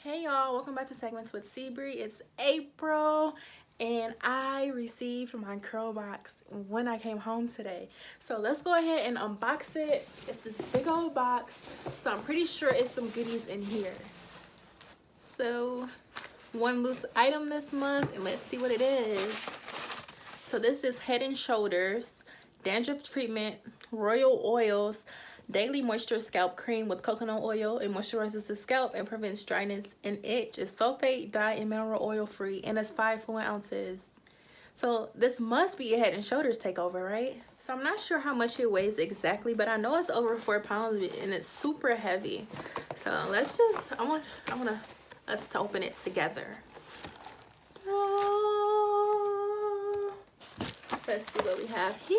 Hey y'all, welcome back to Segments with Seabree. It's April and I received my Curlbox when I came home today. So let's go ahead and unbox it. It's this big old box, so I'm pretty sure it's some goodies in here. So one loose item this month, and let's see what it is. So this is Head and Shoulders Dandruff Treatment Royal Oils Daily Moisture Scalp Cream with coconut oil. It moisturizes the scalp and prevents dryness and itch. It's sulfate, dye, and mineral oil free, and it's 5 fluid ounces. So this must be a Head and Shoulders takeover, right? So I'm not sure how much it weighs exactly, but I know it's over 4 pounds and it's super heavy. So let's just, I want us to open it together. Let's see what we have here.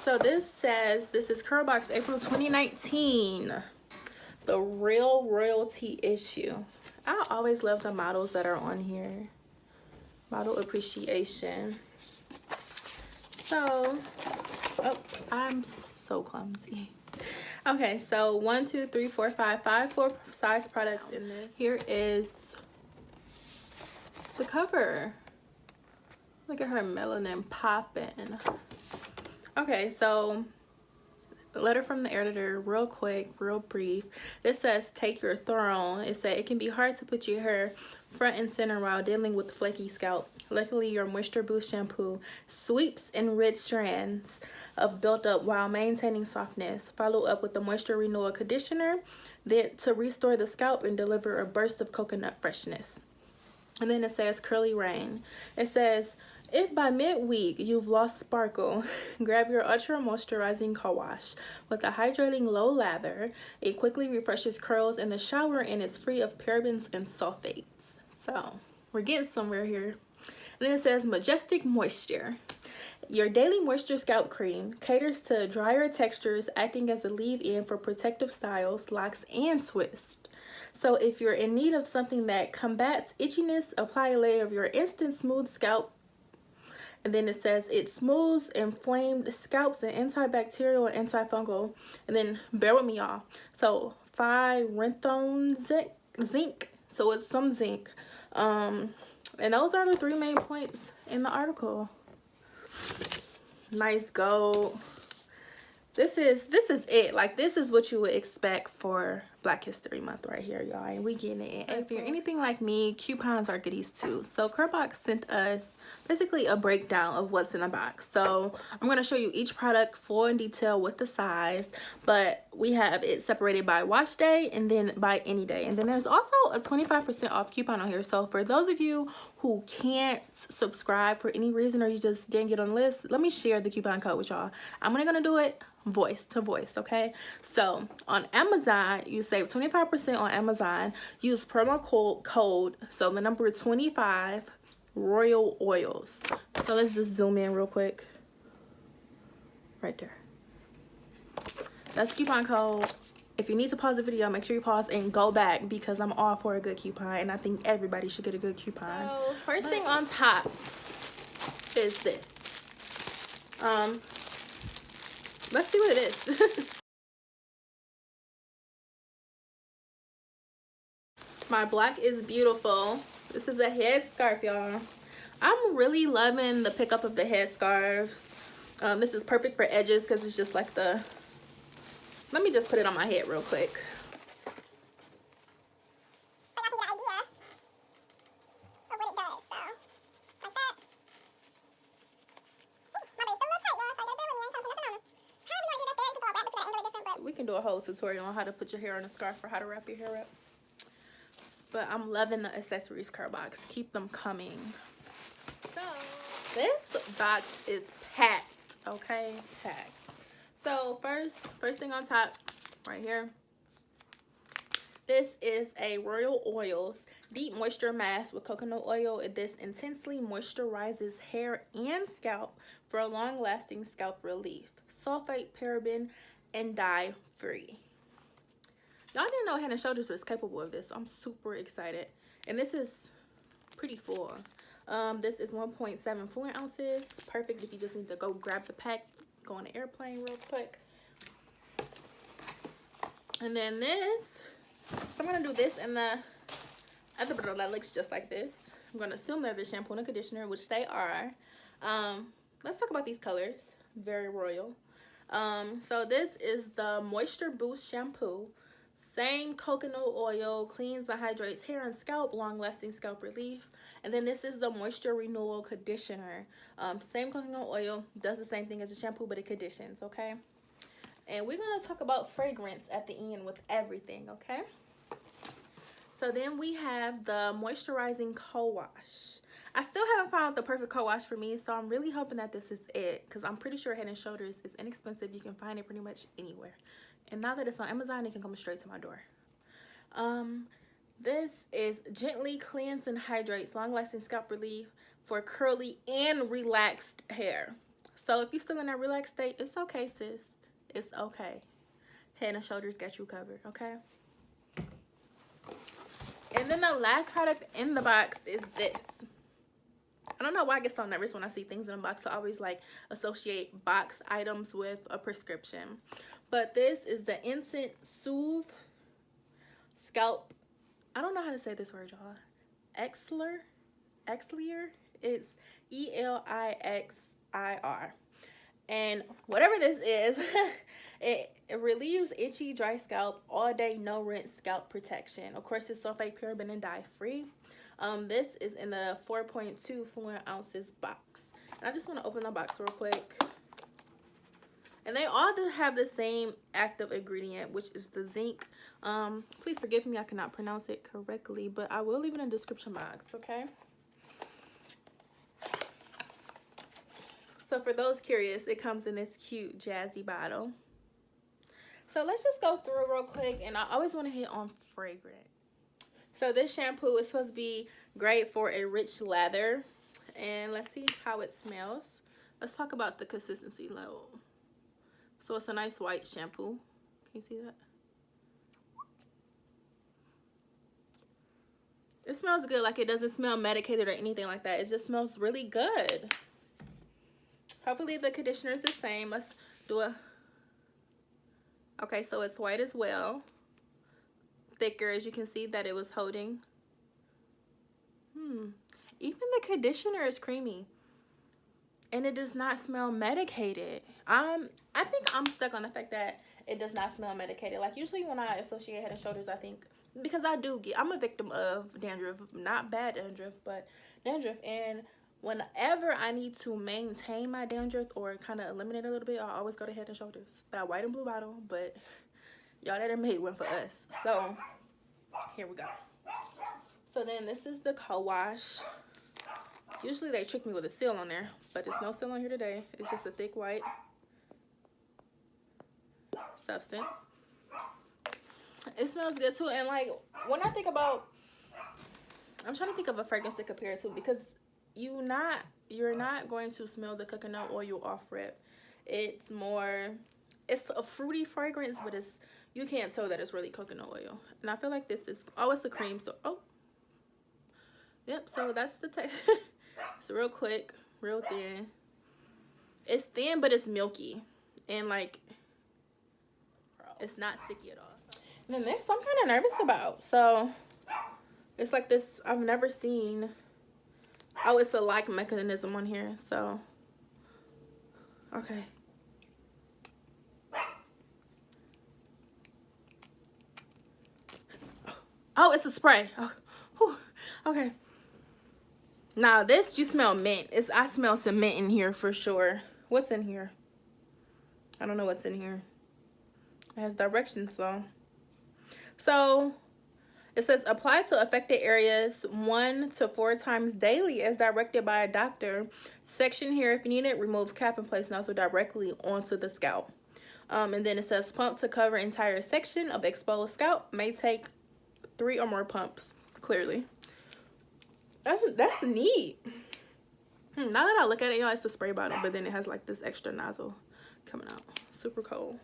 So this says, this is Curlbox April 2019. The Real Royalty issue. I always love the models that are on here. Model appreciation. So, oh, I'm so clumsy. Okay, so 1, 2, 3, 4, 5 full size products in this. Here is the cover. Look at her melanin popping. Okay, so the letter from the editor, real quick, real brief. This says, take your throne. It said, it can be hard to put your hair front and center while dealing with flaky scalp. Luckily, your Moisture Boost shampoo sweeps in rich strands of built up while maintaining softness. Follow up with the Moisture Renewal Conditioner then to restore the scalp and deliver a burst of coconut freshness. And then it says, Curly Rain. It says, if by midweek you've lost sparkle, grab your ultra moisturizing co-wash with a hydrating low lather. It quickly refreshes curls in the shower and it's free of parabens and sulfates. So we're getting somewhere here. And then it says Majestic Moisture. Your daily moisture scalp cream caters to drier textures, acting as a leave-in for protective styles, locks, and twists. So if you're in need of something that combats itchiness, apply a layer of your instant smooth scalp. And then it says it smooths inflamed scalps and antibacterial and antifungal. And then bear with me, y'all. So 5-renthone zinc. So it's some zinc. And those are the 3 main points in the article. Nice gold. This is it. Like, this is what you would expect for Black History Month right here, y'all. And we getting it. And if you're anything like me, coupons are goodies too. So Curlbox sent us basically a breakdown of what's in a box. So I'm going to show you each product full in detail with the size, but we have it separated by wash day and then by any day. And then there's also a 25% off coupon on here. So for those of you who can't subscribe for any reason or you just didn't get on the list, let me share the coupon code with y'all. I'm only going to do it voice to voice, okay? So on Amazon, you save 25% on Amazon. Use promo code, so the number 25, Royal Oils. So let's just zoom in real quick. Right there. That's coupon code. If you need to pause the video, make sure you pause and go back because I'm all for a good coupon and I think everybody should get a good coupon. So first thing on top is this. Let's see what it is. My black is beautiful. This is a head scarf, y'all. I'm really loving the pickup of the head scarves. This is perfect for edges because it's just like the, let me just put it on my head real quick. We can do a whole tutorial on how to put your hair on a scarf or how to wrap your hair up. But I'm loving the accessories Curlbox. Keep them coming. So this box is packed, okay? Packed. So first thing on top, right here. This is a Royal Oils Deep Moisture Mask with coconut oil. This intensely moisturizes hair and scalp for a long-lasting scalp relief. Sulfate, paraben, and dye free. Y'all didn't know Head and Shoulders was capable of this. I'm super excited. And this is pretty full. This is 1.7 fluid ounces. Perfect if you just need to go grab the pack, go on an airplane real quick. And then this So I'm gonna do this in the other bottle that looks just like this. I'm gonna assume they're the shampoo and conditioner, which they are. Let's talk about these colors. Very royal. So this is the Moisture Boost shampoo. Same coconut oil, cleans and hydrates hair and scalp, long-lasting scalp relief. And then this is the Moisture Renewal Conditioner. Same coconut oil, does the same thing as the shampoo, but it conditions, okay? And we're gonna talk about fragrance at the end with everything, okay? So then we have the Moisturizing Co-Wash. I still haven't found the perfect co-wash for me, so I'm really hoping that this is it, because I'm pretty sure Head & Shoulders is inexpensive. You can find it pretty much anywhere. And now that it's on Amazon, it can come straight to my door. This is Gently Cleanse and Hydrates, long-lasting scalp relief for curly and relaxed hair. So if you're still in that relaxed state, it's okay, sis. It's okay. Head & Shoulders got you covered, okay? And then the last product in the box is this. I don't know why I get so nervous when I see things in a box. So I always like associate box items with a prescription. But this is the Instant Soothe Scalp. I don't know how to say this word, y'all. Exfoliator. It's E-L-I-X-I-R. And whatever this is, it relieves itchy, dry scalp all day, no rinse scalp protection. Of course, it's sulfate, paraben, and dye free. This is in the 4.2 fluid ounces box. And I just want to open the box real quick. And they all do have the same active ingredient, which is the zinc. Please forgive me, I cannot pronounce it correctly, but I will leave it in the description box, okay? So for those curious, it comes in this cute jazzy bottle. So let's just go through it real quick, and I always want to hit on fragrance. So this shampoo is supposed to be great for a rich lather, and let's see how it smells. Let's talk about the consistency level. So it's a nice white shampoo. Can you see that? It smells good. Like, it doesn't smell medicated or anything like that. It just smells really good. Hopefully the conditioner is the same. Let's do a... Okay, so it's white as well. Thicker, as you can see that it was holding. Even the conditioner is creamy. And it does not smell medicated. I think I'm stuck on the fact that it does not smell medicated. Like, usually when I associate Head & Shoulders, I think... Because I'm a victim of dandruff. Not bad dandruff, but dandruff. And whenever I need to maintain my dandruff or kind of eliminate a little bit, I always go to Head & Shoulders. That white and blue bottle, but y'all, that made one for us. So here we go. So then this is the co-wash. Usually they trick me with a seal on there, but there's no seal on here today. It's just a thick white substance. It smells good too. And like, when I think about, I'm trying to think of a fragrance to compare it to, because you're not going to smell the coconut oil off rip. It's a fruity fragrance, but you can't tell that it's really coconut oil. And I feel like this is, oh, it's a cream. So, oh, yep. So that's the texture. It's real quick, real thin. It's thin, but it's milky, and like, it's not sticky at all. And then this I'm kind of nervous about. So it's like this, I've never seen. Oh, it's a lock mechanism on here. So okay. Oh, it's a spray. Oh, whew. Okay. Now this, you smell mint. I smell some mint in here for sure. What's in here? I don't know what's in here. It has directions though. So it says apply to affected areas 1 to 4 times daily as directed by a doctor. Section here if you need it. Remove cap and place nozzle directly onto the scalp. And then it says pump to cover entire section of exposed scalp. May take 3 or more pumps. Clearly. That's neat. Now that I look at it, y'all, it's the spray bottle, but then it has like this extra nozzle coming out. Super cool.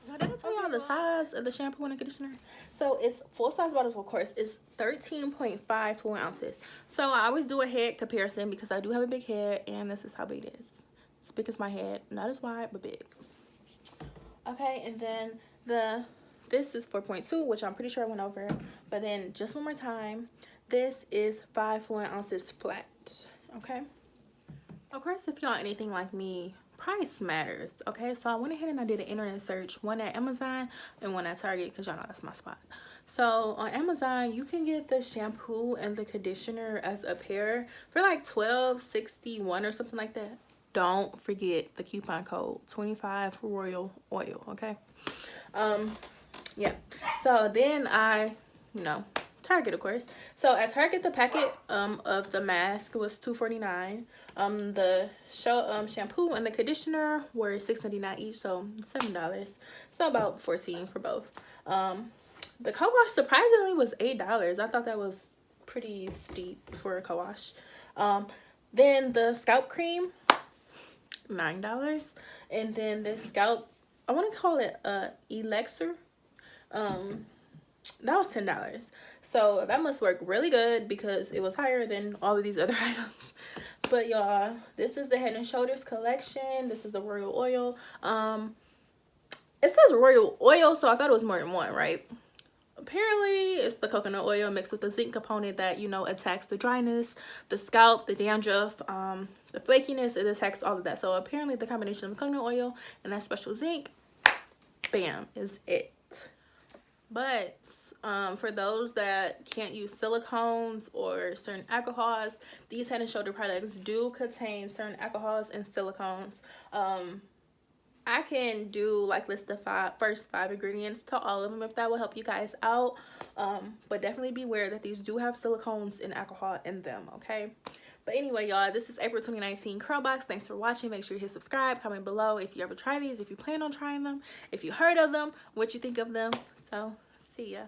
Now, did I tell y'all the size of the shampoo and the conditioner? So it's full size bottles, of course. It's 13.5 fluid ounces. So I always do a head comparison because I do have a big head, and this is how big it is. It's big as my head, not as wide, but big. Okay, and then the this is 4.2, which I'm pretty sure I went over. But then just one more time, this is 5 fluid ounces flat. Okay. Of course, if y'all anything like me, price matters. Okay, so I went ahead and I did an internet search, one at Amazon and one at Target, because y'all know that's my spot. So on Amazon, you can get the shampoo and the conditioner as a pair for like $12.61 or something like that. Don't forget the coupon code 25 royal oil. Okay. Yeah. So then I, Target, of course. So at Target, the packet of the mask was $2.49. The shampoo and the conditioner were $6.99 each, so $7. So about $14 for both. The co-wash surprisingly was $8. I thought that was pretty steep for a co-wash. Then the scalp cream, $9. And then this scalp, I want to call it elixir. That was $10. So that must work really good because it was higher than all of these other items. But y'all, this is the Head and Shoulders collection. This is the Royal Oil. It says Royal Oil, so I thought it was more than one, right? Apparently it's the coconut oil mixed with the zinc component that attacks the dryness, the scalp, the dandruff, the flakiness. It attacks all of that. So apparently the combination of the coconut oil and that special zinc, bam, is it. But for those that can't use silicones or certain alcohols, these Head and Shoulder products do contain certain alcohols and silicones. I can do like list the first 5 ingredients to all of them if that will help you guys out. But definitely beware that these do have silicones and alcohol in them, okay? But anyway, y'all, this is April 2019 Curlbox. Thanks for watching. Make sure you hit subscribe. Comment below if you ever try these, if you plan on trying them, if you heard of them, what you think of them. So, see ya.